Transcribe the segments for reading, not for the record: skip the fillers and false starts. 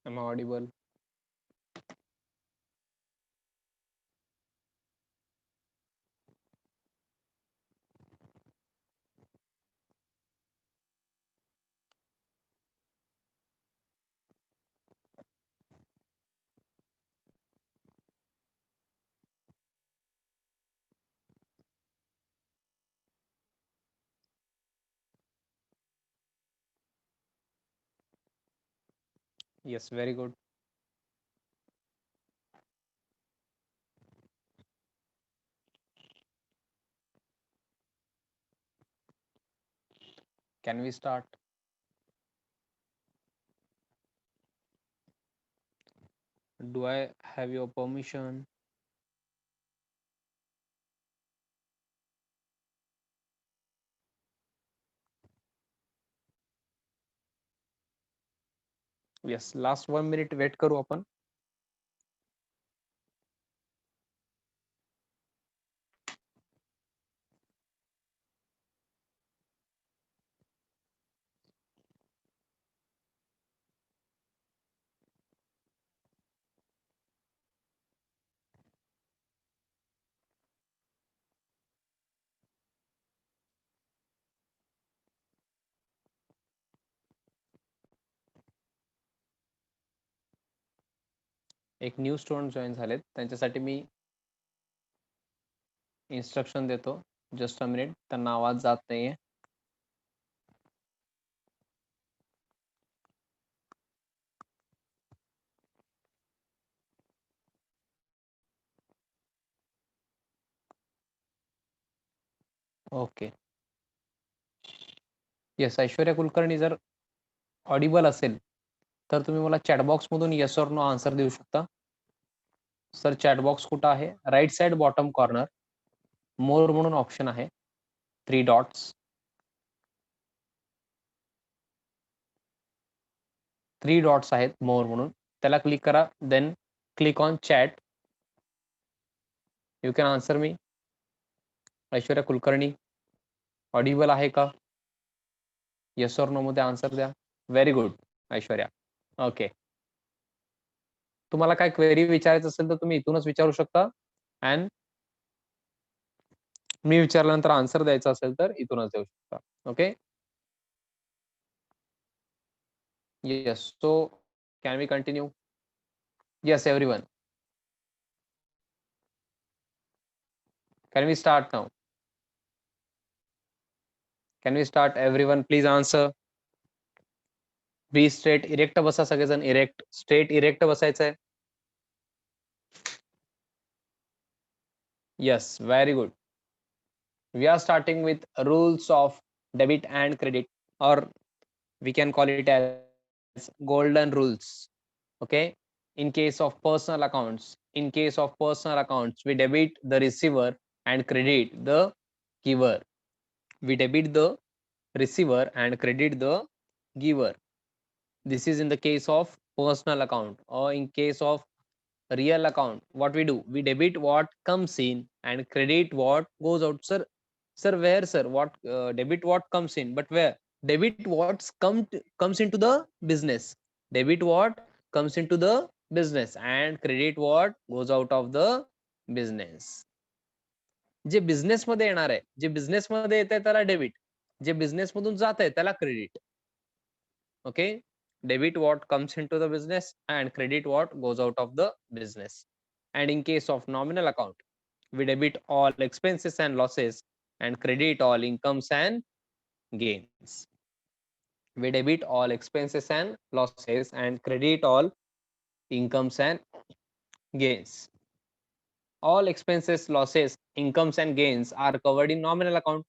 Am I audible? Yes, very good. Can we start? Do I have your permission? Yes, last 1 minute wait करू आपण. एक new student join झालेत, त्यांच्यासाठी मी instruction देतो. Just a minute, त्यांना आवाज जात नाहीये. ओके. येस, ऐश्वर्या कुलकर्णी जर ऑडिबल असेल तर तुम्ही मला चॅटबॉक्स मधून येस ऑर नो आन्सर देऊ शकता. सर चॅटबॉक्स कुठं आहे? राईट साइड बॉटम कॉर्नर मोर म्हणून ऑप्शन आहे, 3 डॉट्स. 3 डॉट्स आहेत मोर म्हणून, त्याला क्लिक करा. Then click on chat. You can answer me. Aishwarya Kulkarni audible आहे का? येस ऑर नो मध्ये आन्सर द्या. Very good Aishwarya. ओके. तुम्हाला काय क्वेरी विचारायचं असेल तर तुम्ही इथूनच विचारू शकता. अँड मी विचारल्यानंतर आन्सर द्यायचा असेल तर इथूनच देऊ शकता. Okay. Yes. So can we continue? Yes everyone. Can we start now? Can we start? Everyone, please answer. Be straight. Erect बसा सगळेजण. इरेक्ट, स्ट्रेट, इरेक्ट बसायचंय. Yes, very good. We are starting with rules of debit and credit, or we can call it as golden rules. Okay. In case of personal accounts, we debit the receiver and credit the giver. We debit the receiver and credit the giver. This is in the case of personal account. Or in case of real account, what we do, we debit what comes in and credit what goes out. Sir, where, sir? What debit what comes in, but where? Debit what comes into the business. Debit what comes into the business and credit what goes out of the business. जे business मध्ये येणार आहे, जे business मध्ये येत आहे त्याला debit, जे बिझनेस मधून जात आहे त्याला credit. Okay. Debit what comes into the business and credit what goes out of the business. And in case of nominal account, we debit all expenses and losses and credit all incomes and gains. We debit all expenses and losses and credit all incomes and gains. All expenses, losses, incomes and gains are covered in nominal account.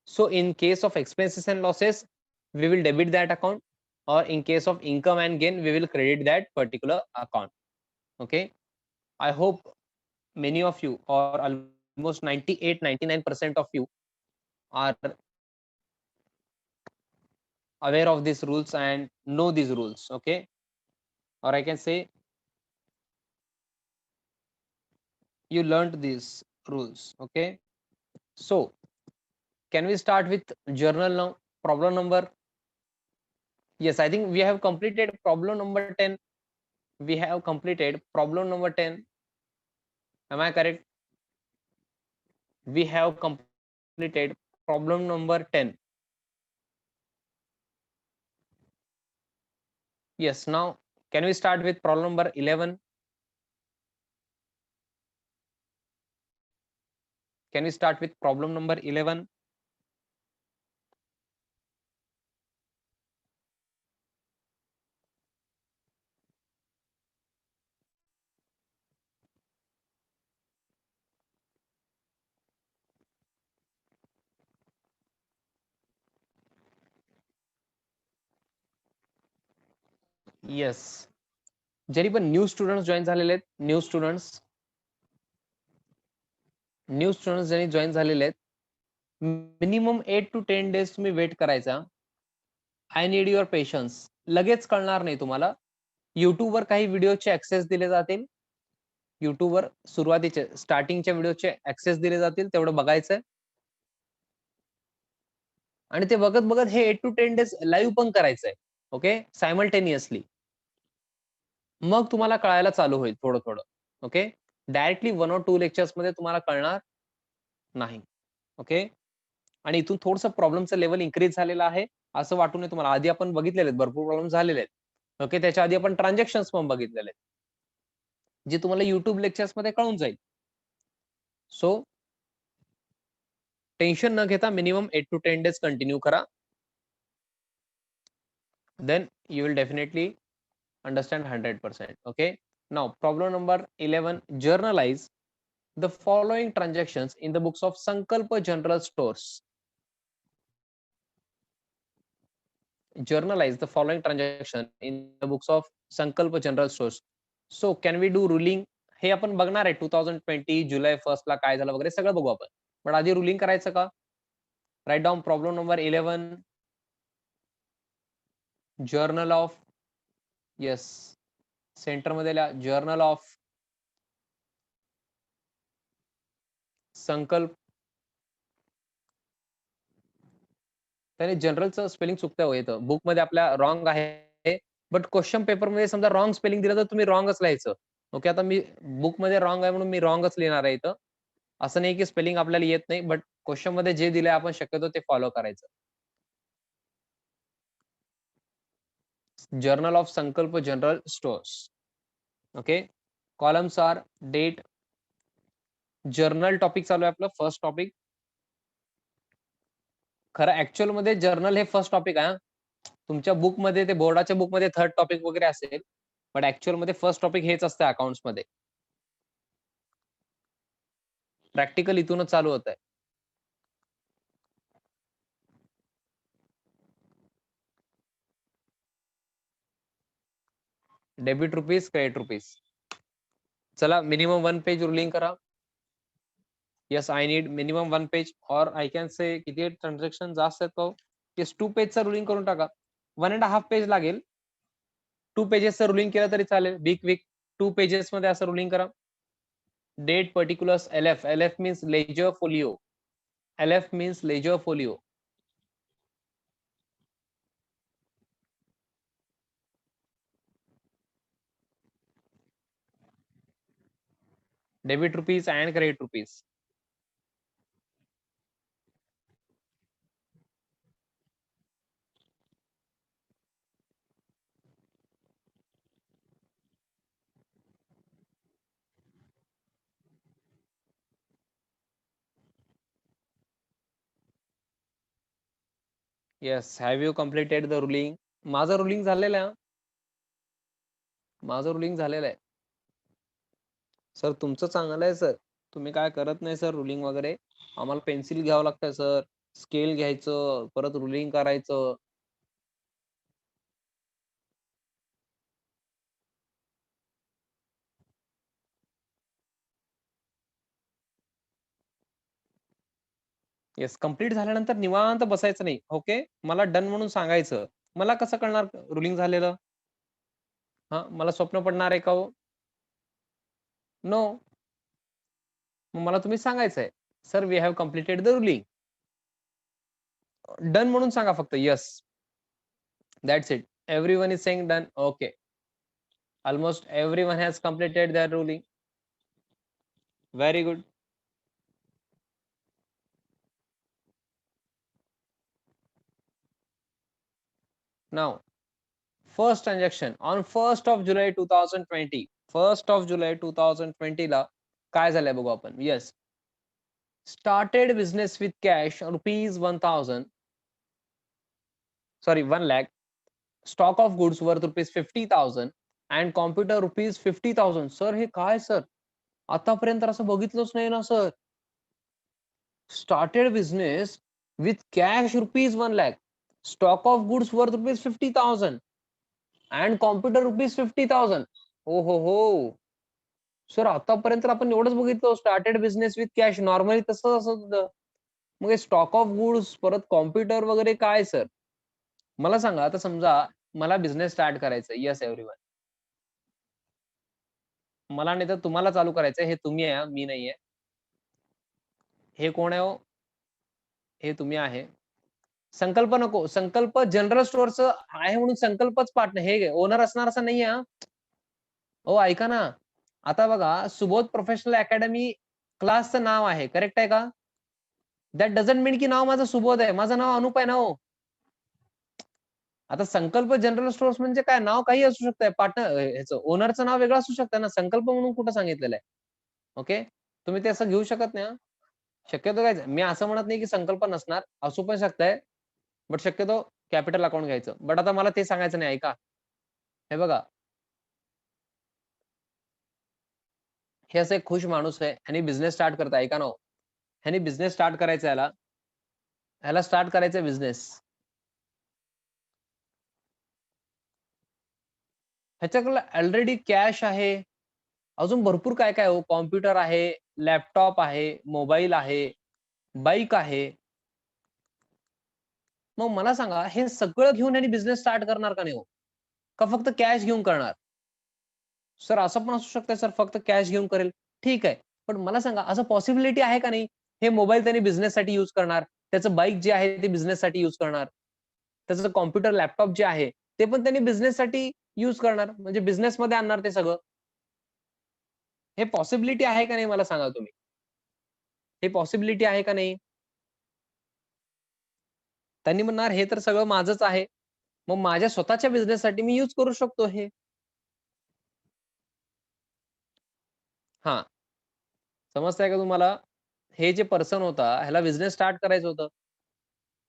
So in case of expenses and losses, we will debit that account, or in case of income and gain, we will credit that particular account. Okay. I hope many of you, or almost 98-99% of you, are aware of these rules and know these rules. Okay. Or I can say you learned these rules. Okay. So can we start with journal now? Problem number Yes, I think we have completed problem number 10. We have completed problem number 10. Am I correct? We have completed problem number 10. Yes, now can we start with problem number 11? Can we start with problem number 11? Yes. जरी पण new students join झालेले आहेत, new students ज्यांनी join झालेले आहेत, minimum 8 to 10 days तुम्ही weight करायचा. I need your patience. लगेच कळणार नाही तुम्हाला. युट्यूबवर काही व्हिडिओचे ऍक्सेस दिले जातील. युट्यूबवर सुरुवातीचे स्टार्टिंगच्या व्हिडिओचे ऍक्सेस दिले जातील, तेवढं बघायचंय. आणि ते बघत बघत हे 8 to 10 डेज लाईव्ह पण करायचंय. Okay, simultaneously. मग तुम्हाला कळायला चालू होईल थोडं थोडं. ओके, डायरेक्टली 1 or 2 लेक्चर्स मध्ये तुम्हाला कळणार नाही. ओके, आणि इथून थोडंसं प्रॉब्लेमचं लेवल इन्क्रीज झालेलं आहे असं वाटू नये तुम्हाला. आधी आपण बघितलेले आहेत, भरपूर प्रॉब्लेम झालेले आहेत. ओके, त्याच्या आधी आपण ट्रान्झॅक्शन्स पण बघितलेले आहेत, जे तुम्हाला युट्यूब लेक्चर्स मध्ये कळून जाईल. सो टेन्शन न घेता मिनिमम 8 to 10 डेज कंटिन्यू करा. Then you will definitely understand 100%. Okay, now problem number 11. Journalize the following transactions in the books of Sankalpa General Stores. Journalize the following transaction in the books of Sankalpa General Stores. So can we do ruling? हे आपण बघणार आहे 2020 जुलै 1 ला काय झालं वगैरे सगळं बघू आपण. पण आधी रुलिंग करायचं का? Write down problem number 11. Journal of, yes, centre मध्ये जर्नल ऑफ संकल्प. त्याने जनरलचं स्पेलिंग चुकतं हो येतं. बुक मध्ये आपल्या रॉंग आहे, बट क्वेश्चन पेपर मध्ये समजा रॉंग स्पेलिंग दिलं तर तुम्ही रॉंगच लिहायचं. ओके, आता मी बुक मध्ये रॉंग आहे म्हणून मी रॉंगच लिहिणार आहे इथं. असं नाही की स्पेलिंग आपल्याला येत नाही, बट क्वेश्चन मध्ये जे दिलंय आपण शक्यतो ते फॉलो करायचं. Journal of Sankalp general stores. Okay, columns are date. Journal topic चालू आहे आपलं, फर्स्ट टॉपिक. खरं ऍक्च्युअल मध्ये जर्नल हे फर्स्ट टॉपिक आहे. तुमच्या बुक मध्ये, ते बोर्डाच्या बुक मध्ये थर्ड टॉपिक वगैरे असेल, बट ऍक्च्युअल मध्ये फर्स्ट टॉपिक हेच असतं अकाउंट्स मध्ये. प्रॅक्टिकल इथूनच चालू होत आहे. Debit rupees, credit rupees. चला मिनिमम 1 पेज रुलिंग करा. Yes, I need minimum 1 page, और आय कॅन से किती ट्रान्झॅक्शन जास्त आहेत तो. येस, 2 पेजचं रुलिंग करून टाका. 1.5 पेज लागेल. 2 पेजेसचं रुलिंग केलं तरी चालेल. बिग वीक 2 पेजेस मध्ये असं रुलिंग करा. Date particulars LF. LF means ledger folio. LF means ledger folio. Debit rupees and credit rupees. Yes, have you completed the ruling? माझं रुलिंग झालेलं आहे. माझं रुलिंग झालेलं आहे सर. तुमचं चांगलं आहे सर, तुम्ही काय करत नाही सर रुलिंग वगैरे. आम्हाला पेन्सिल घ्यावं लागतंय सर, स्केल घ्यायचं, परत रुलिंग करायचं. येस, कम्प्लीट झाल्यानंतर निवांत बसायचं नाही. ओके, मला डन म्हणून सांगायचं. मला कसं कळणार रुलिंग झालेलं? हा, मला स्वप्न पडणार आहे का हो? नो. मला तुम्ही सांगायचंय, sir we have completed the ruling. Done म्हणून सांगा फक्त. Yes, That's it. Everyone is saying done. Okay. Almost everyone has completed their ruling. Very good. Now, first transaction on 1st of July 2020. 1st of July 2020 ला काय झालंय बघू आपण. Yes. Started business with cash rupees 1000. Sorry, 1 lakh. Stock of goods worth rupees 50,000 and computer rupees 50,000. Sir हे काय sir? आतापर्यंत असं बघितलंच नाही ना sir. Started business with cash rupees 1 lakh. Stock of goods worth rupees 50,000 and computer rupees 50,000. हो हो हो. सर आतापर्यंत आपण एवढंच बघितलं. Started business with cash. Normally तसंच असत होतं. मग हे स्टॉक ऑफ गुड्स परत कॉम्प्युटर वगैरे काय सर? मला सांगा, आता समजा मला बिझनेस स्टार्ट करायचा आहे. Yes everyone. मला नाही तर तुम्हाला चालू करायचंय. हे तुम्ही आहे, मी नाहीये. हे कोण आहे हो? हे तुम्ही आहे. संकल्प नको. संकल्प जनरल स्टोअरचं आहे म्हणून संकल्पच पार्टनर. हे ओनर असणार असं नाहीये हां. हो ऐका ना. आता बघा, सुबोध प्रोफेशनल अकॅडमी क्लासचं नाव आहे. करेक्ट आहे का? दॅट डझंट मीन की नाव माझं सुबोध आहे. माझं नाव अनुप आहे ना हो. आता संकल्प जनरल स्टोअर्स म्हणजे काय? नाव काही असू शकतंय. पार्टनर ह्याचं ओनरचं नाव वेगळं असू शकतं ना. संकल्प म्हणून कुठं सांगितलेलं आहे. ओके. तुम्ही ते असं घेऊ शकत नाही हां. शक्यतो काय मी असं म्हणत नाही की संकल्प नसणार. असू पण शकतंय. बट शक्यतो कॅपिटल अकाउंट घ्यायचं. बट आता मला ते सांगायचं नाही ऐका. हे बघा, हे असं एक खुश माणूस आहे. ह्यानी बिझनेस स्टार्ट करत ऐका ना हो. ह्यानी बिझनेस स्टार्ट करायचा ह्याला. ह्याला स्टार्ट करायचा बिझनेस. ह्याच्याकडे ऑलरेडी कॅश आहे. अजून भरपूर काय-काय हो. कॉम्प्युटर आहे, लॅपटॉप आहे, मोबाईल आहे, बाईक आहे. मग मला सांगा, हे सगळं घेऊन ह्यानी बिझनेस स्टार्ट करणार का नाही हो? का फक्त कॅश घेऊन करणार? सर असं पण असू शकतं सर फक्त कॅश घेऊन करेल. ठीक आहे. पण मला सांगा असं पॉसिबिलिटी आहे का नाही? हे मोबाईल त्याने बिझनेससाठी यूज करणार. त्याचं बाईक जे आहे ते बिझनेससाठी यूज करणार. त्याचं कॉम्प्युटर, लॅपटॉप जे आहे ते पण त्यांनी बिझनेससाठी यूज करणार. म्हणजे बिझनेसमध्ये आणणार ते सगळं. हे पॉसिबिलिटी आहे का नाही मला सांगा तुम्ही? हे पॉसिबिलिटी आहे का नाही? त्यांनी म्हणणार हे तर सगळं माझंच आहे. मग माझ्या स्वतःच्या बिझनेससाठी मी यूज करू शकतो हे. हां, समजतंय का तुम्हाला? हे जे पर्सन होता ह्याला बिझनेस स्टार्ट करायचं होतं.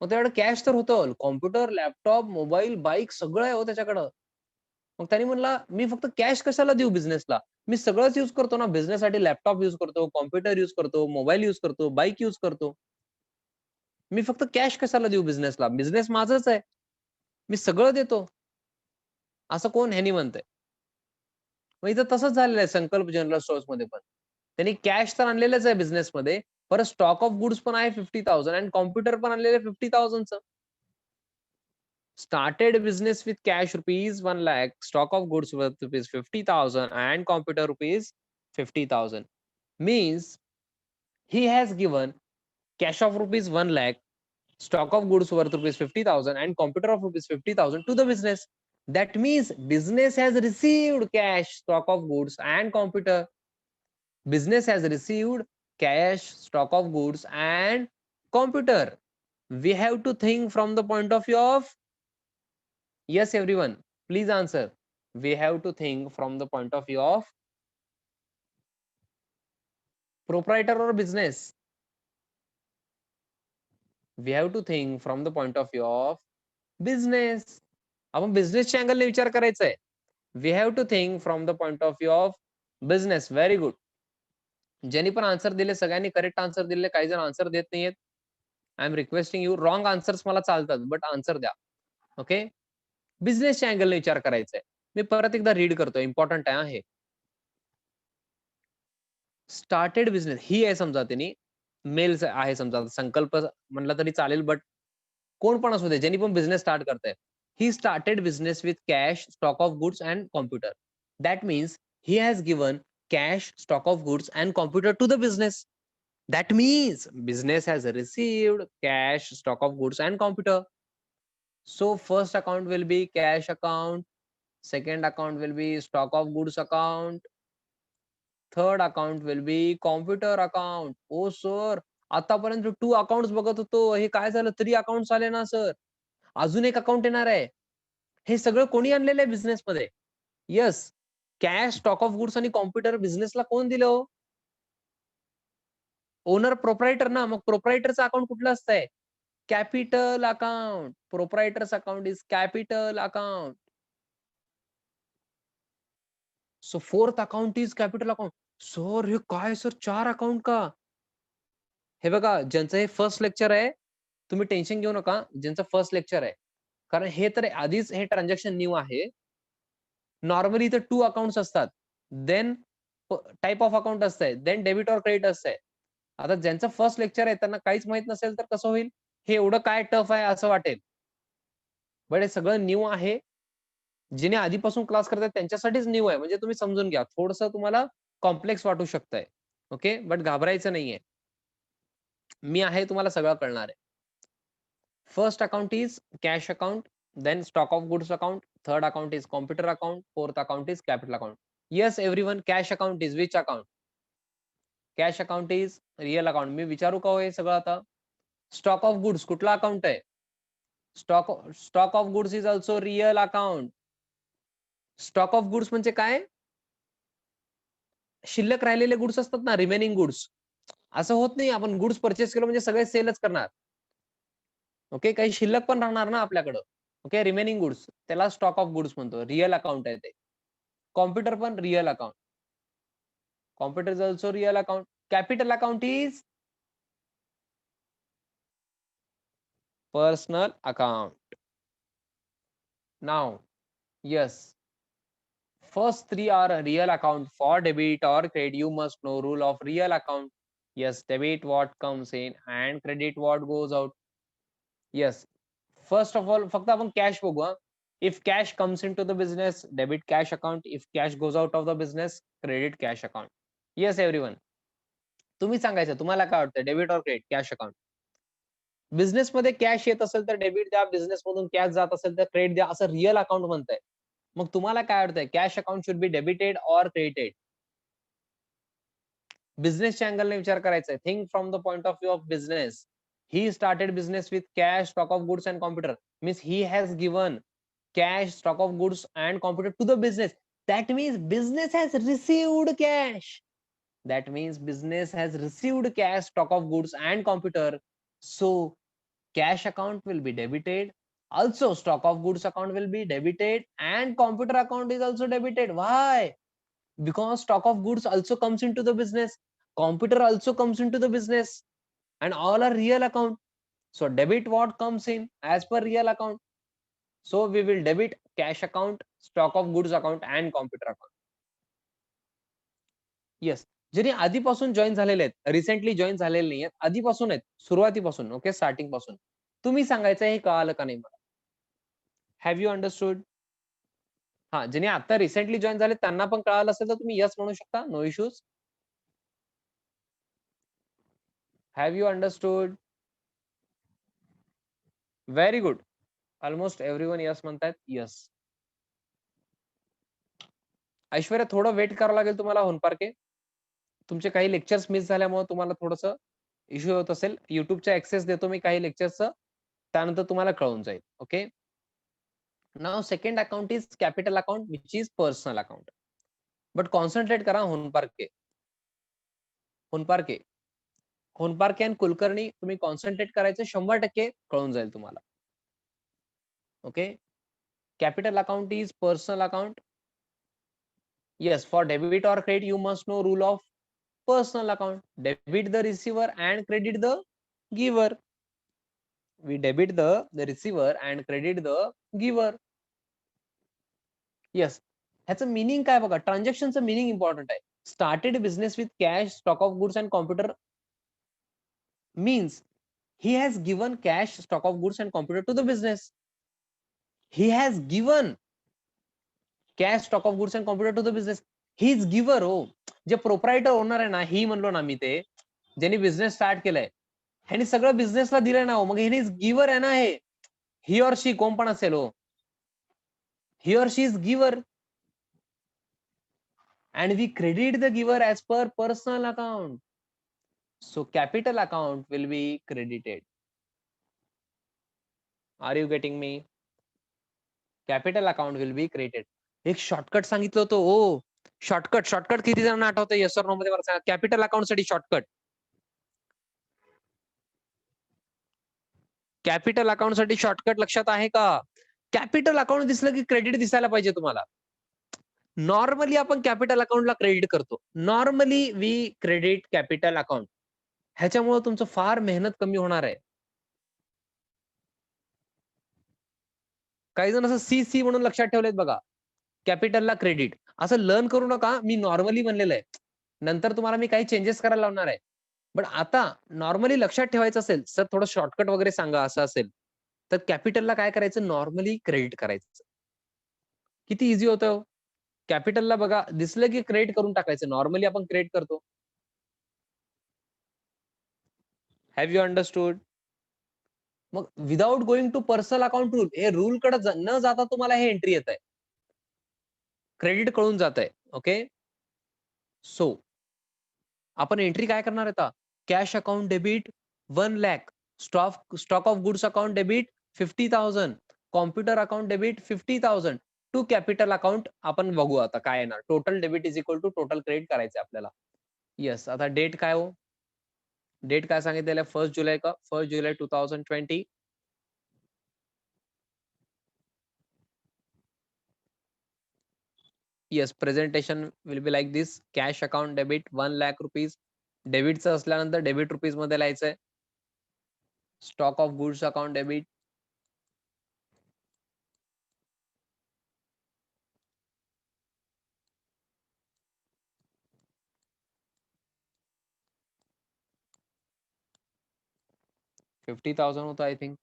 मग त्याच्याकडे कॅश तर होतं. कॉम्प्युटर, लॅपटॉप, मोबाईल, बाईक सगळं आहे हो त्याच्याकडं. मग त्याने म्हणला, "मी फक्त कॅश कशाला देऊ बिझनेसला? मी सगळंच यूज करतो ना. बिझनेससाठी लॅपटॉप यूज करतो, कॉम्प्युटर यूज करतो, मोबाईल यूज करतो, बाईक यूज करतो. मी फक्त कॅश कशाला देऊ बिझनेसला? बिझनेस माझाच आहे. मी सगळं देतो." असं कोण ह्यानी म्हणतंय. मग इथं तसंच झालेलं आहे संकल्प जनरल स्टोअर्समध्ये पण. त्यांनी कॅश तर आणलेलंच आहे बिझनेसमध्ये. परत स्टॉक ऑफ गुड्स पण आहे 50,000 आणि कॉम्प्युटर पण आणलेलं आहे 50,000चं. Started business with cash rupees 1 lakh, stock of goods worth rupees 50,000 and computer rupees 50,000. Means he has given cash of rupees 1 lakh, stock of goods worth rupees 50,000 and computer of rupees 50,000 to the business. That means business has received cash, stock of goods and computer. Business has received cash, stock of goods and computer. We have to think from the point of view of yes, everyone, please answer. We have to think from the point of view of proprietor or business. We have to think from the point of view of business. आपण बिझनेसच्या अँगलने विचार करायचा आहे. We have to think from the point of view of business. Very good. ज्यांनी पण answer दिले सगळ्यांनी करेक्ट आन्सर दिले. काही जण आन्सर देत नाहीयेत. I am requesting you wrong answers मला चालतात, बट आन्सर द्या. ओके. बिझनेसच्या अँगलने विचार करायचा आहे. मी परत एकदा रीड करतोय. इम्पोर्टंट आहे हे. स्टार्टेड बिझनेस ही आहे समजा त्यांनी मेल्स आहे समजा संकल्प म्हणला तरी चालेल बट कोण पण असू दे ज्यांनी पण बिझनेस स्टार्ट करताय he started business with cash stock of goods and computer that means he has given cash stock of goods and computer to the business that means business has received cash stock of goods and computer So first account will be cash account, second account will be stock of goods account, third account will be computer account. Oh sir, आतापर्यंत 2 accounts बघत होतो, हे काय झालं? 3 accounts आले ना sir. अजून एक अकाउंट येणार आहे. हे सगळं कोणी आणलेलं आहे बिझनेसमध्ये? Yes, cash, stock of goods आणि कॉम्प्युटर बिझनेसला कोण दिलं हो? ओनर प्रोप्रायटर ना. मग प्रोप्रायटरचं अकाउंट कुठलं असतंय? Capital account. Proprietors account is capital account. So fourth account is capital account. Sir हे काय सर 4 अकाउंट का? हे बघा, ज्यांचं हे फर्स्ट लेक्चर आहे, तुम्ही टेन्शन घेऊ नका. ज्यांचं फर्स्ट लेक्चर आहे. कारण हे तर आधीच हे ट्रान्झॅक्शन न्यू आहे. नॉर्मली इथे 2 अकाउंट्स असतात. देन टाइप ऑफ अकाउंट असतंय. देन डेबिट और क्रेडिट असतंय. आता ज्यांचं फर्स्ट लेक्चर आहे त्यांना काहीच माहित नसेल तर कसं होईल? हे एवढं काय टफ आहे असं वाटेल. बट हे सगळं न्यू आहे. जिने आधीपासून क्लास करतात त्यांच्यासाठीच न्यू आहे. म्हणजे तुम्ही समजून घ्या. थोडंसं तुम्हाला कॉम्प्लेक्स वाटू शकतंय. ओके. बट घाबरायचं नाहीये. मी आहे, तुम्हाला सगळं कळणार आहे. First account is cash account, then stock of goods account, third account is computer account, fourth account is capital account. Yes everyone, cash account is which account? Cash account is real account. मी विचारू का हो हे सगळं आता? Stock of goods कुठला account आहे? Stock of goods is also real account. Stock of goods म्हणजे काय? शिल्लक राहिलेले गुड्स असतात ना, रिमेनिंग गुड्स. असं होत नाही आपण गुड्स परचेस केलं म्हणजे सगळे सेलच करणार. ओके, काही शिल्लक पण राहणार ना आपल्याकडं. ओके, रिमेनिंग गुड्स त्याला स्टॉक ऑफ गुड्स म्हणतो. रिअल अकाउंट आहे ते. कॉम्प्युटर पण real account. Computer is also real account. Capital account is personal account. Now, yes, first three are a real account. For debit or credit, you must know rule of real account. Yes, debit what comes in and credit what goes out. Yes, first of all, फक्त आपण cash बघू हा. If cash comes into the business, debit cash account. If cash goes out of the business, credit cash account. Yes, everyone. तुम्ही सांगायचं तुम्हाला काय वाटतं, debit और क्रेडिट? Cash account. बिझनेसमध्ये कॅश येत असेल तर डेबिट द्या, बिझनेस मधून कॅश जात असेल तर क्रेडिट द्या, असं रिअल अकाउंट म्हणताय. मग तुम्हाला काय वाटतंय, cash account should be debited or credited? बिझनेसच्या अँगलने विचार करायचा आहे. Think from the point of view of business. He started business with cash, stock of goods and computer. Means he has given cash, stock of goods and computer to the business. That means business has received cash. That means business has received cash, stock of goods and computer. So cash account will be debited. Also stock of goods account will be debited and computer account is also debited. Why? Because stock of goods also comes into the business. Computer also comes into the business and all are real account. So debit what comes in as per real account. So we will debit cash account, stock of goods account and computer account. Yes, ज्यांनी आधीपासून join झालेले आहेत, recently join झालेले नाहीयेत, आधीपासून आहेत, सुरुवातीपासून. Okay, starting पासून. तुम्ही सांगायचं हे कळालं का नाही मला? Have you understood? हा, ज्यांनी आता रिसेंटली जॉईन झाले त्यांना पण कळालं असेल तर तुम्ही यस म्हणू शकता. No issues. Have you understood? Very good. Almost everyone yes म्हणतायत. यस. ऐश्वर्या, थोडं वेट करावं लागेल तुम्हाला होनपार्के. तुमचे काही लेक्चर्स मिस झाल्यामुळे तुम्हाला थोडंसं इश्यू होत असेल. युट्यूबचा ऍक्सेस देतो मी काही लेक्चर्सचं, त्यानंतर तुम्हाला कळून जाईल. Okay. Now second account is capital account which is personal account. But concentrate करा होनपार्के. होनपार्के होनपार्के आणि कुलकर्णी तुम्ही कॉन्सन्ट्रेट करायचं, 100% कळून जाईल तुम्हाला. Okay. Capital account is personal account. Yes, for debit or credit, you must know rule of personal account. Debit the receiver and credit the giver. We debit the receiver and credit the giver. Yes. ह्याचं meaning काय बघा, ट्रान्झॅक्शनचं meaning important आहे. Started business with cash, stock of goods and computer means he has given cash, stock of goods and computer to the business. He has given cash, stock of goods and computer to the business. He is giver. हो, जे proprietor owner आहे ना, ही म्हणलो ना मी, ते ज्यांनी business start केलाय, ह्यानी सगळं बिझनेसला दिलंय ना. मग ह्यानी गिव्हर आहे ना. हे ही ऑर शी कोण पण असेल हो, ही or she is giver and we credit the giver as per personal account. So capital account will be credited. Are you getting me? Capital account will be credited. एक शॉर्टकट सांगितलं होतं ओ, शॉर्टकट किती जणांना आठवतं? येस और no मध्ये सांगा. Capital account साठी शॉर्टकट. कॅपिटल अकाउंट साठी शॉर्टकट लक्षात आहे का? कॅपिटल अकाउंट दिसलं की क्रेडिट दिसायला पाहिजे तुम्हाला. नॉर्मली आपण कॅपिटल अकाउंटला क्रेडिट करतो. Normally we credit capital account. ह्याच्यामुळे तुमचं फार मेहनत कमी होणार आहे. काही जण असं सी म्हणून लक्षात ठेवलेत बघा, कॅपिटलला क्रेडिट. असं लर्न करू नका. मी नॉर्मली म्हणलेलं आहे. नंतर तुम्हाला मी काही चेंजेस करायला लावणार आहे. पण आता नॉर्मली लक्षात ठेवायचं असेल, सर थोडं शॉर्टकट वगैरे सांगा असं असेल, तर कॅपिटलला काय करायचं? नॉर्मली क्रेडिट करायचं. किती इझी होतं. कॅपिटलला बघा दिसलं की क्रेडिट करून टाकायचं. नॉर्मली आपण क्रेडिट करतो. Have you understood? मग without going to personal account rule, हे रूल कडे न जाता तुम्हाला हे एंट्री येत आहे. क्रेडिट कळून जात आहे. ओके. सो आपण एंट्री काय करणार आता? Cash account debit 1 lakh, stock of goods account debit 50,000, computer account debit 50,000 to capital account. आपण बघू आता काय येणार. Total debit is equal to total credit करायचं आपल्याला. येस. आता डेट काय हो? डेट काय सांगितलेलं आहे? 1 जुलै का? 1 जुलै 2020. Yes. Presentation will be like this. Cash account debit 1 lakh rupees. डेबिटचं असल्यानंतर डेबिट रुपीज मध्ये लिहायचंय. Stock of goods account debit 50,000 होतं I think.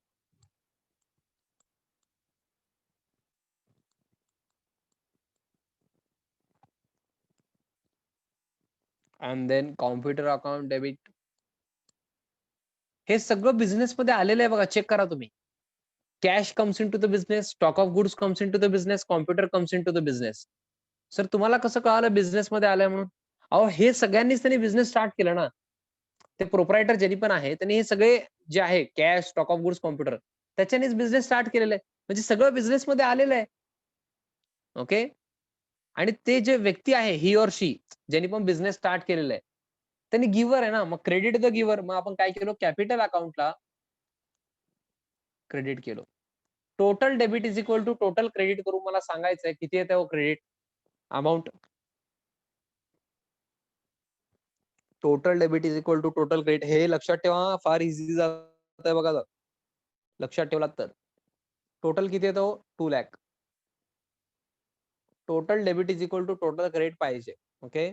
And then computer account debit. हे सगळं बिझनेस मध्ये आलेलं आहे बघा. चेक करा तुम्ही. Cash comes in to the business, stock of goods comes in to the business, computer comes in to the business. Sir तुम्हाला कसं कळालं बिझनेस मध्ये आलंय म्हणून? अहो हे सगळ्यांनीच त्यांनी बिझनेस स्टार्ट केलं ना. ते प्रोप्रायटर ज्यांनी पण आहे त्यांनी हे सगळे जे आहे cash, stock of goods, computer, त्याच्यानेच बिझनेस स्टार्ट केलेलं आहे. म्हणजे सगळं बिझनेस मध्ये आलेलं आहे. ओके. आणि ते जे व्यक्ती आहे ही ऑर शी, ज्यांनी पण बिझनेस स्टार्ट केलेला आहे, त्यांनी गिव्हर आहे ना. मग क्रेडिट द गिव्हर. मग आपण काय केलं? कॅपिटल अकाउंटला क्रेडिट केलं. Total debit is equal to total credit करून मला सांगायचंय किती येते हो credit amount. Total debit is equal to total credit. हे लक्षात ठेवा. फार इझी जात आहे बघा. लक्षात ठेवलात तर. टोटल किती येतो? 2 lakh. Total debit is equal to total credit पाहिजे. ओके.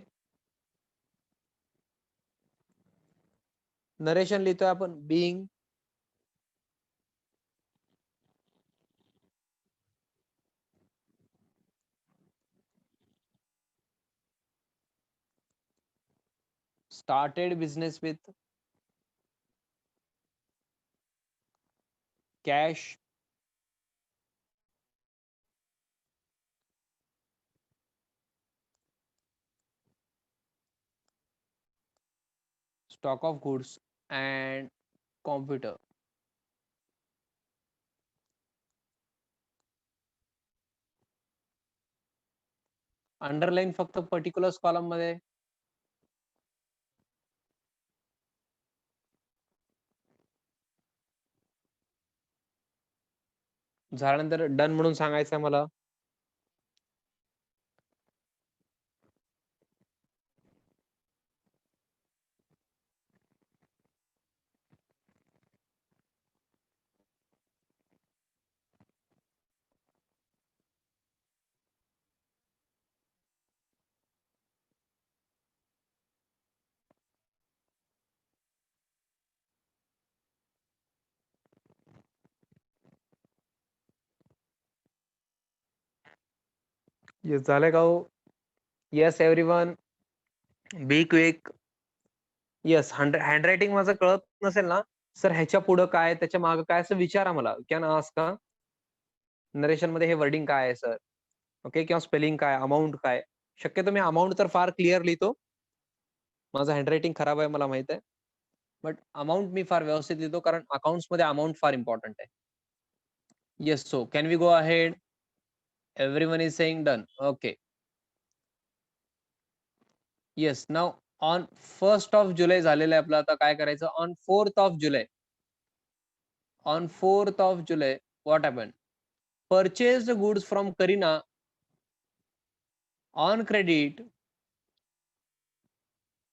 नरेशन लिहितोय आपण. Being started business with cash stock of goods and computer. Underline फक्त पर्टिक्युलर कॉलम मध्ये. झाल्यानंतर डन म्हणून सांगायचं मला. येस. झालंय का हो? Yes everyone. Be quick. Yes. Hand writing माझं कळत नसेल ना, सर ह्याच्या पुढं काय, त्याच्या मागं काय, असं विचारा मला. कॅन आस्क का नरेशन मध्ये हे वर्डिंग काय आहे सर, ओके, किंवा स्पेलिंग काय, अमाऊंट काय. शक्यतो मी अमाऊंट तर फार क्लिअर लिहितो, माझं हँडरायटिंग खराब आहे मला माहित आहे, बट अमाऊंट मी फार व्यवस्थित लिहितो, कारण अकाउंट्स मध्ये अमाऊंट फार इम्पॉर्टंट आहे. Yes, so can we go ahead? Everyone is saying done. Okay. Yes, now on 1st of जुलै झालेलं आहे आपलं. आता काय करायचं, ऑन 4th ऑफ जुलै. ऑन 4th ऑफ जुलै what happened? Purchased goods from Karina on credit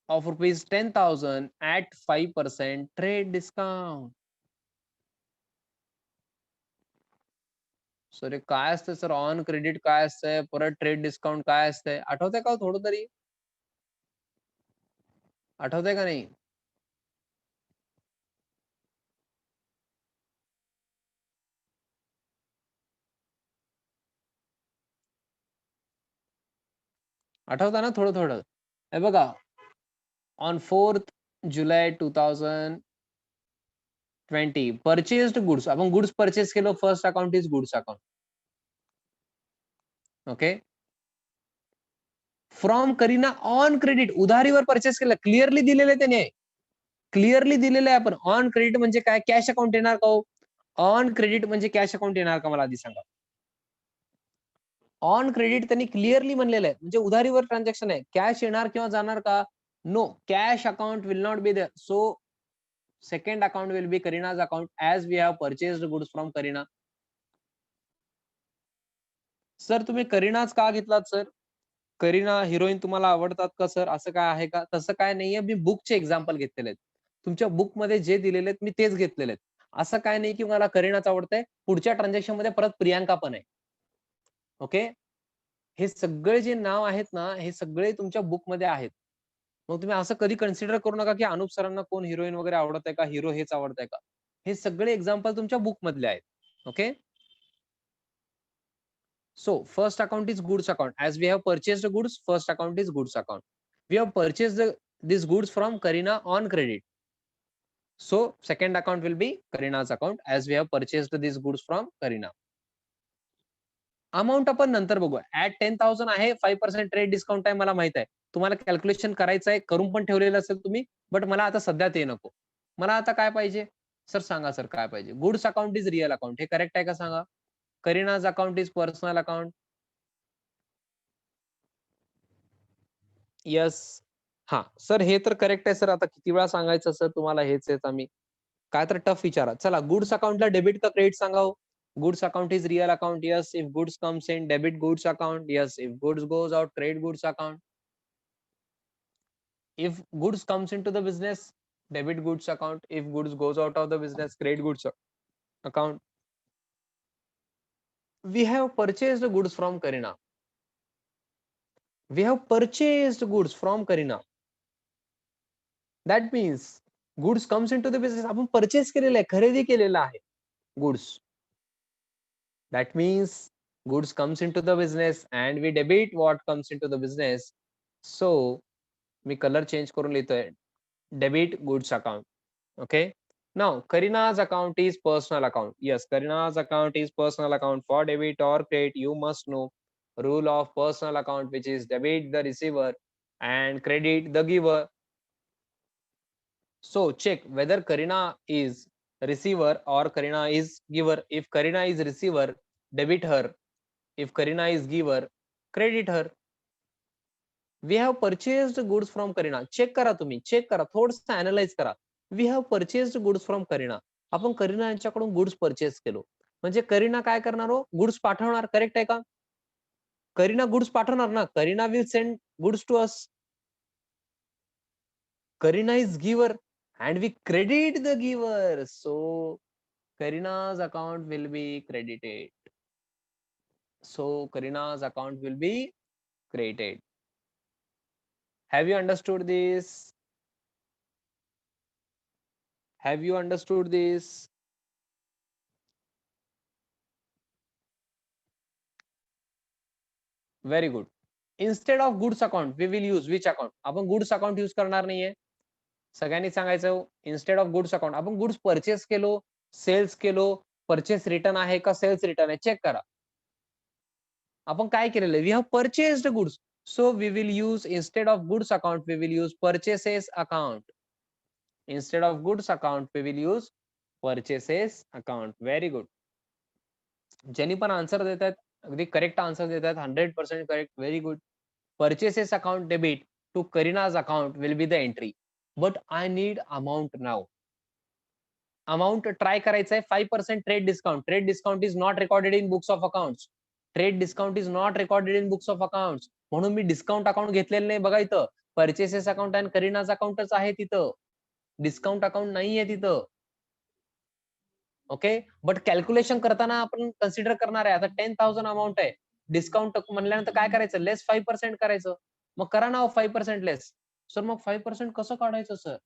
of rupees 10,000 at 5% trade discount. Sir काय असतं सर, ऑन क्रेडिट काय असतंय, परत ट्रेड डिस्काउंट काय असतंय, आठवतंय का थोडं तरी? आठवतंय का नाही? आठवतं ना थोडं थोडं? हे बघा, on 4th July 2020 purchased goods, आपण गुड्स परचेस केलं, first account is goods account. Okay. From Karina on credit, उधारीवर परचेस केलं, क्लिअरली दिलेलं आहे त्याने, क्लिअरली दिलेलं आहे. आपण ऑन क्रेडिट म्हणजे काय, कॅश अकाउंट येणार का हो? ऑन क्रेडिट म्हणजे कॅश अकाउंट येणार का, मला आधी सांगा. ऑन क्रेडिट त्यांनी क्लिअरली म्हणलेलं आहे, म्हणजे उधारीवर ट्रान्झॅक्शन आहे, कॅश येणार किंवा जाणार का? No, cash account will not be there. So second account will be Karina's account as we have purchased goods from Karina. Sir तुम्ही करीनाच का घेतलात सर? करीना हिरोईन तुम्हाला आवडतात का सर, असं काय आहे का? तसं काय नाहीये, मी बुकचे एक्झाम्पल घेतलेले आहेत. तुमच्या बुक मध्ये जे दिलेले आहेत मी तेच घेतलेले आहेत. असं काय नाही की मला करीनाच आवडतंय, पुढच्या ट्रान्झॅक्शन मध्ये परत प्रियांका पण आहे. ओके. हे सगळे जे नाव आहेत ना, हे सगळे तुमच्या बुक मध्ये आहेत. मग तुम्ही असं कधी कन्सिडर करू नका की अनुप सरांना कोण हिरोईन वगैरे आवडत आहे का, हिरो हेच आवडत आहे का. हे सगळे एक्झाम्पल तुमच्या बुक मधले आहेत. Okay. So first account is goods account. As we have purchased the goods, first account is goods account. We have purchased these goods from Karina on credit. So second account will be Karina's account as we have purchased these goods from Karina. Amount आपण नंतर बघू. At 10,000 आहे, 5% trade discount आहे, मला माहित आहे. तुम्हाला calculation करायचं आहे, करून पण ठेवलेलं असेल तुम्ही, बट मला आता सध्या ते नको. मला आता काय पाहिजे सर, सांगा सर काय पाहिजे. Goods account is real account, हे करेक्ट आहे का सांगा. Karina's account is personal account. Yes. हा सर, हे तर करेक्ट आहे सर. आता किती वेळा सांगायचं सर तुम्हाला, हेच आम्ही काय तर टफ विचारा. चला, गुड्स अकाउंटला डेबिट का क्रेडिट सांगा हो. Goods account is real account. Yes, if goods comes in debit goods account. Yes, if goods goes out credit goods account. If goods comes into the business, debit goods account. If goods goes out of the business, credit goods account. We have purchased goods from Karina. We have purchased goods from Karina. That means goods comes into the business. आपण purchase केलेलं आहे, खरेदी केलेला आहे goods. That means goods comes into the business and we debit what comes into the business. So me colour change करून लिहितोय, debit goods account. Okay. Now Karina's account is personal account. Yes, Karina's account is personal account. For debit or credit, you must know rule of personal account, which is debit the receiver and credit the giver. So check whether Karina is receiver or Karina is giver. If Karina is receiver, debit her. If Karina is giver, credit her. We have purchased goods from Karina. Check करा तुम्ही, check करा, थोडंसं analyse करा. We have purchased goods from Karina. आपण करीना यांच्याकडून goods purchase केलो, म्हणजे करीना काय करणार हो, गुड्स पाठवणार. करेक्ट आहे का? करीना गुड्स पाठवणार ना. Karina will send goods to us. Karina is giver and we credit the giver. So Karina's account will be credited. So Karina's account will be credited. Have you understood this? Have you understood this? Very good. Instead of goods account, we will use which account? आपण goods account use करणार नाहीये. सगळ्यांनी सांगायचं instead of goods account आपण goods purchase केलो, cells केलो, purchase return आहे का सेल्स रिटर्न आहे चेक करा. आपण काय केलेलं आहे? We have purchased goods. So we will use instead of goods account we will use purchases account. Instead of goods account, we will use purchases account. Very good. ज्यांनी पण answer देत आहेत अगदी करेक्ट आन्सर देत आहेत 100% correct. Very good. Purchases account debit to Karina's account will be the entry. But I need amount now. Amount try करायचं आहे 5% trade discount. Trade discount is not recorded in books of accounts. Trade discount is not recorded in books of accounts. म्हणून मी discount account घेतलेलं नाही बघा इथं. Purchases account आणि करीनाज अकाउंटच आहे तिथं. डिस्काउंट अकाउंट नाहीये तिथं. ओके. बट कॅल्क्युलेशन करताना आपण कन्सिडर करणार आहे. आता 10,000 अमाऊंट आहे. डिस्काउंट म्हणल्यानंतर काय करायचं? लेस 5% करायचं. मग करा ना 5% लेस. सर मग 5% कसं काढायचं सर?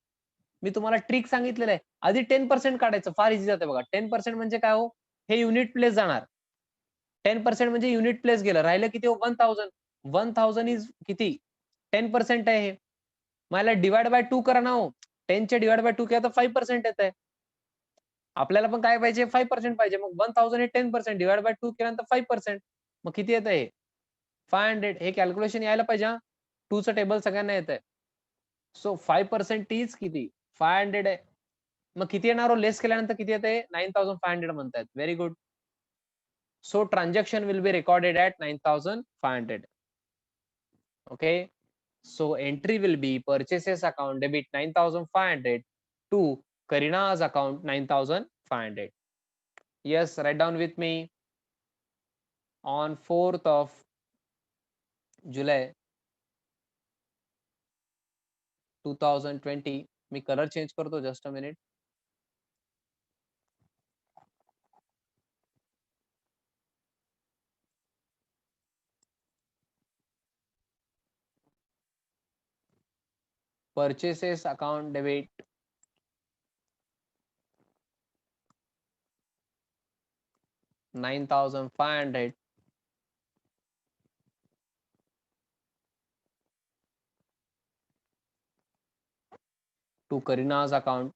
मी तुम्हाला ट्रिक सांगितलेलं आहे. आधी 10% काढायचं. फार इझी जाते बघा. 10% म्हणजे काय हो? हे युनिट प्लेस जाणार. 10% म्हणजे युनिट प्लेस गेलं. राहिलं किती हो? 1000. 1000 इज किती? 10% आहे हे. मला डिवाइड बाय 2 करा ना हो. 10 चे डिवाइड बाय 2 केलं तर 5% येत आहे. आपल्याला पण काय पाहिजे? 5% पाहिजे. मग 1000 हे 10% डिवाइड बाय 2 केल्यानंतर 5%. मग किती येत आहे? 500. हे कॅल्क्युलेशन यायला पाहिजे हा. 2 चं टेबल सगळ्यांना येत आहे. सो 5% इज किती? 500 आहे. मग किती येणार हो? लेस केल्यानंतर किती येत आहे? 9500 म्हणतायत. Very good. So transaction will be recorded at 9500. Okay. So entry will be purchases account debit 9500 to Karina's account 9500. Yes, write down with me. On 4th of July 2020. मी कलर चेंज करतो. Just a minute. Purchases account debit 9500 to Karina's account.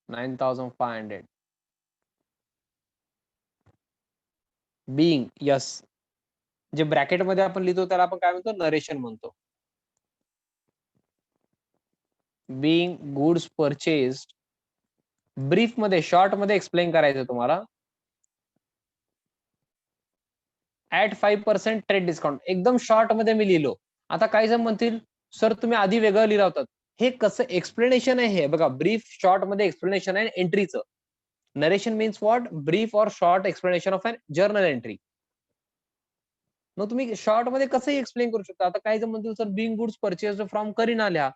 $9,500. Being, yes. जे bracket मध्ये आपण लिहितो त्याला आपण काय म्हणतो? नरेशन म्हणतो. Being goods purchased. ब्रीफ मध्ये शॉर्ट मध्ये एक्सप्लेन करायचं तुम्हाला. At 5% trade discount. एकदम शॉर्ट मध्ये मी लिहिलो. आता काही जण म्हणतील सर तुम्ही आधी वेगळं लिहिलं होतं. हे कसं एक्सप्लेनेशन आहे हे बघा. ब्रीफ शॉर्ट मध्ये एक्सप्लेनेशन आहे एंट्रीचं. Narration means what? Brief or short explanation of an journal entry. मग तुम्ही शॉर्ट मध्ये कसंही एक्सप्लेन करू शकता. आता काही जण म्हणतील sir being goods purchased from Karina लिहा.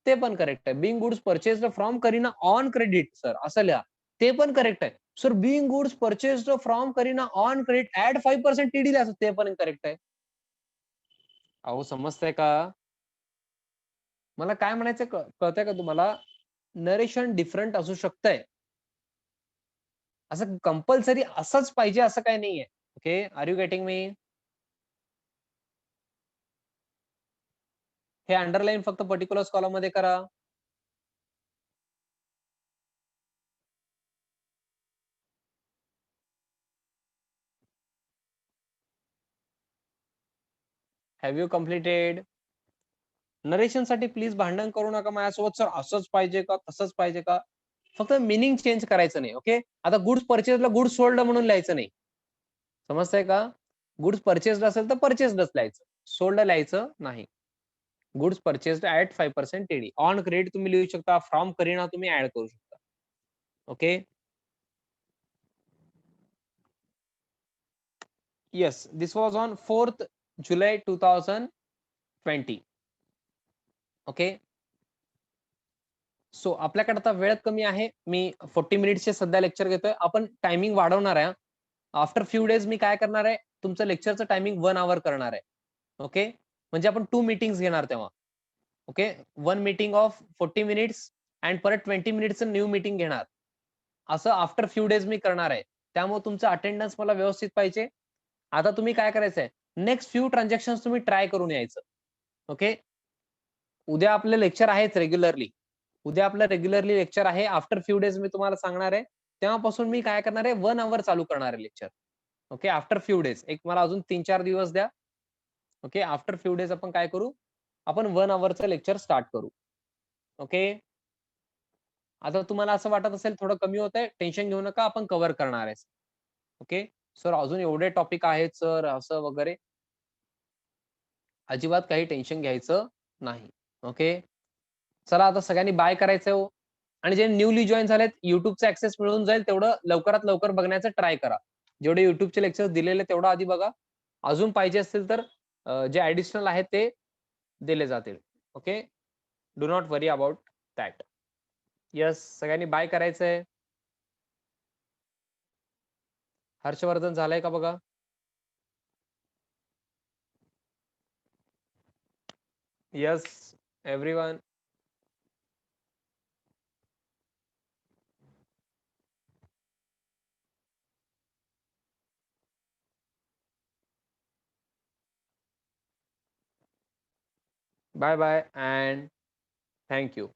ते पण करेक्ट आहे. Being goods purchased from Karina on credit sir असं लिहा. ते पण करेक्ट आहे. Sir being goods purchased from Karina on credit at 5% TD लिहा. ते पण करेक्ट आहे. अहो समजतंय का? मला काय म्हणायचं कळतंय का तुम्हाला? नरेशन डिफरंट असू शकतंय. असं कंपल्सरी असंच पाहिजे असं काही नाहीये. Okay. Are you getting me? हे अंडरलाईन फक्त पर्टिक्युलर कॉलम मध्ये करा. Have you completed? नरेशन साठी प्लीज भांडण करू नका माझ्यासोबत. सर असंच पाहिजे का तसंच पाहिजे का? फक्त मिनिंग चेंज करायचं नाही. ओके. आता गुड्स परचेसला गुड्स सोल्ड म्हणून लिहायचं नाही. समजतंय का? गुड्स परचेस्ड असेल तर परचेस्डच लिहायचं. सोल्ड लिहायचं नाही. Goods purchased at 5% TD. On credit तुम्ही लिहू शकता. फ्रॉम करीना तुम्ही ऍड करू शकता. Okay. Yes. This was on 4th July 2020. Okay. So आपल्याकडे आता वेळ कमी आहे. मी 40 मिनिट्सचे सध्या लेक्चर घेतोय. आपण टायमिंग वाढवणार आहे. आफ्टर फ्यू डेज मी काय करणार आहे? तुमचं लेक्चरचं टायमिंग 1 आवर करणार आहे. ओके. म्हणजे आपण 2 मीटिंग्स घेणार तेव्हा. Okay. 1 meeting of 40 minutes and परत 20 मिनिट्सचं न्यू मीटिंग घेणार. असं आफ्टर फ्यू डेज मी करणार आहे. त्यामुळे तुमचं अटेंडन्स मला व्यवस्थित पाहिजे. आता तुम्ही काय करायचंय, नेक्स्ट फ्यू ट्रान्झॅक्शन्स तुम्ही ट्राय करून यायचं. ओके. उद्या आपलं लेक्चर आहेच रेग्युलरली. उद्या आपलं रेग्युलरली लेक्चर आहे. आफ्टर फ्यू डेज मी तुम्हाला सांगणार आहे. तेव्हापासून मी काय करणार आहे, 1 अवर चालू करणार आहे lecture. Okay. After few days. एक मला अजून 3-4 दिवस द्या. ओके. आफ्टर फ्यू डेज आपण काय करू, आपण 1 अवरचं लेक्चर स्टार्ट करू. ओके. आता तुम्हाला असं वाटत असेल थोडं कमी होतंय, टेन्शन घेऊ नका, आपण कव्हर करणार आहे. ओके. सर अजून एवढे टॉपिक आहेत सर, असं वगैरे. अजिबात काही टेन्शन घ्यायचं नाही. ओके. चला आता सगळ्यांनी बाय करायचंय हो. आणि जे न्यूली जॉइन झालेत, YouTubeचा ॲक्सेस मिळून जाईल तेवढं लवकरात लवकर बघण्याचा ट्राय करा. जेवढे YouTubeचे लेक्चर्स दिलेले तेवढं आधी बघा. अजून पाहिजे असतील तर जे ॲडिशनल आहेत ते दिले जातील. Okay. Do not worry about that. Yes, सगळ्यांनी बाय करायचंय. हर्षवर्धन झालंय का बघा? Yes, everyone. Bye bye and thank you.